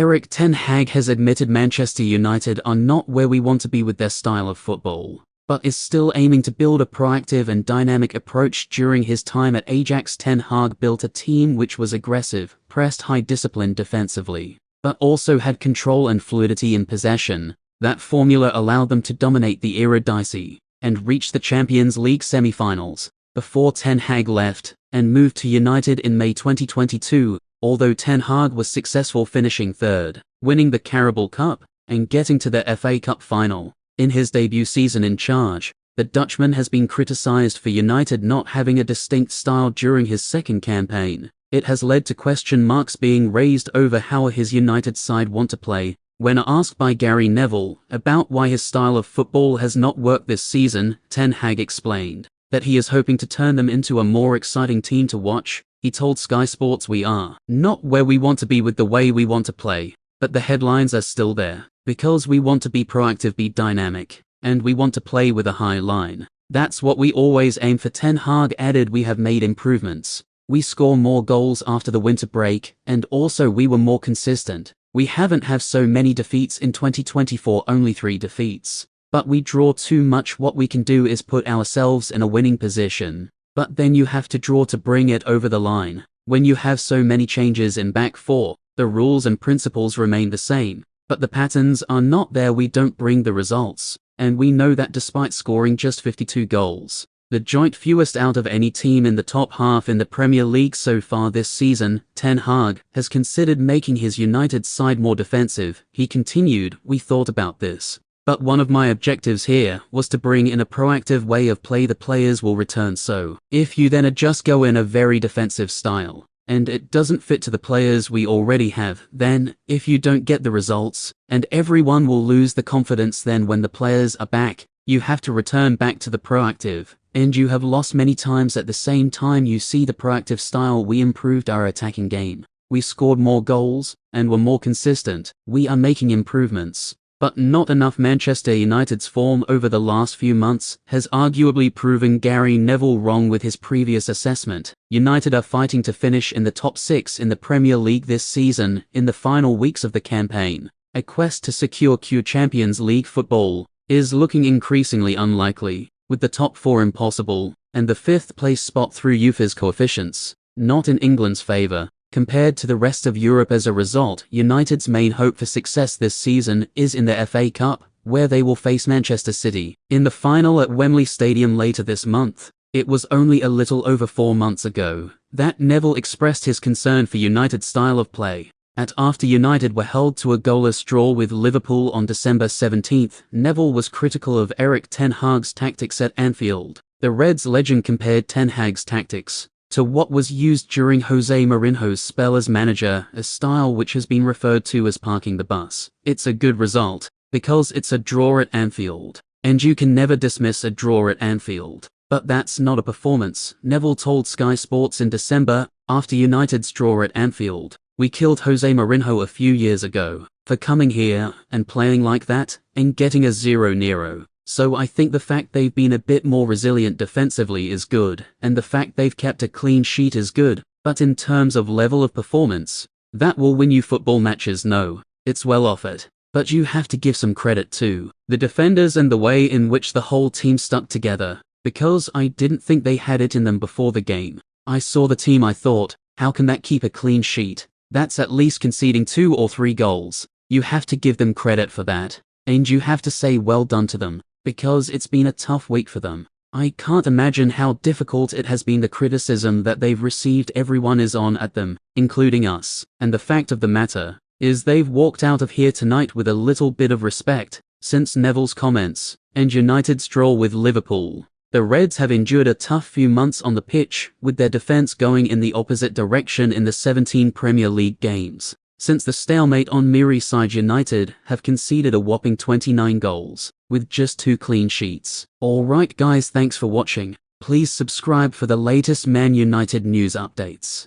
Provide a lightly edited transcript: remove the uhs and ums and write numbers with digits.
Erik ten Hag has admitted Manchester United are not where we want to be with their style of football, but is still aiming to build a proactive and dynamic approach. During his time at Ajax, ten Hag built a team which was aggressive, pressed high discipline defensively, but also had control and fluidity in possession. That formula allowed them to dominate the Eredivisie and reach the Champions League semi-finals before ten Hag left and moved to United in May 2022. Although ten Hag was successful, finishing third, winning the Carabao Cup, and getting to the FA Cup final in his debut season in charge, the Dutchman has been criticised for United not having a distinct style during his second campaign. It has led to question marks being raised over how his United side want to play. When asked by Gary Neville about why his style of football has not worked this season, ten Hag explained that he is hoping to turn them into a more exciting team to watch. He told Sky Sports, "We are not where we want to be with the way we want to play, but the headlines are still there, because we want to be proactive, be dynamic, and we want to play with a high line. That's what we always aim for." Ten Hag added, "We have made improvements. We score more goals after the winter break, and also we were more consistent. We haven't have so many defeats in 2024, only 3 defeats. But we draw too much. What we can do is put ourselves in a winning position. But then you have to draw to bring it over the line. When you have so many changes in back four, the rules and principles remain the same, but the patterns are not there. We don't bring the results, and we know that despite scoring just 52 goals, the joint fewest out of any team in the top half in the Premier League so far this season, ten Hag has considered making his United side more defensive. He continued, "We thought about this. But one of my objectives here was to bring in a proactive way of play. The players will return, so if you then adjust, go in a very defensive style, and it doesn't fit to the players we already have, then if you don't get the results, and everyone will lose the confidence, then when the players are back, you have to return back to the proactive, and you have lost many times. At the same time, you see the proactive style. We improved our attacking game. We scored more goals, and were more consistent. We are making improvements. But not enough." Manchester United's form over the last few months has arguably proven Gary Neville wrong with his previous assessment. United are fighting to finish in the top 6 in the Premier League this season in the final weeks of the campaign. A quest to secure Champions League football is looking increasingly unlikely, with the top 4 impossible, and the 5th place spot through UEFA's coefficients not in England's favour compared to the rest of Europe. As a result, United's main hope for success this season is in the FA Cup, where they will face Manchester City in the final at Wembley Stadium later this month. It was only a little over 4 months ago that Neville expressed his concern for United's style of play. After United were held to a goalless draw with Liverpool on December 17th, Neville was critical of Erik ten Hag's tactics at Anfield. The Reds legend compared ten Hag's tactics to what was used during Jose Mourinho's spell as manager, a style which has been referred to as parking the bus. "It's a good result, because it's a draw at Anfield, and you can never dismiss a draw at Anfield. But that's not a performance," Neville told Sky Sports in December, after United's draw at Anfield. "We killed Jose Mourinho a few years ago for coming here and playing like that, and getting a 0-0. So I think the fact they've been a bit more resilient defensively is good, and the fact they've kept a clean sheet is good, but in terms of level of performance, that will win you football matches? No, it's well offered. But you have to give some credit to the defenders and the way in which the whole team stuck together, because I didn't think they had it in them before the game. I saw the team, I thought, how can that keep a clean sheet? That's at least conceding 2 or 3 goals. You have to give them credit for that, and you have to say well done to them, because it's been a tough week for them. I can't imagine how difficult it has been. The criticism that they've received, everyone is on at them, including us. And the fact of the matter is they've walked out of here tonight with a little bit of respect." Since Neville's comments and United's draw with Liverpool, the Reds have endured a tough few months on the pitch, with their defence going in the opposite direction in the 17 Premier League games. Since the stalemate on Merseyside, United have conceded a whopping 29 goals, with just 2 clean sheets. Alright guys, thanks for watching. Please subscribe for the latest Man United news updates.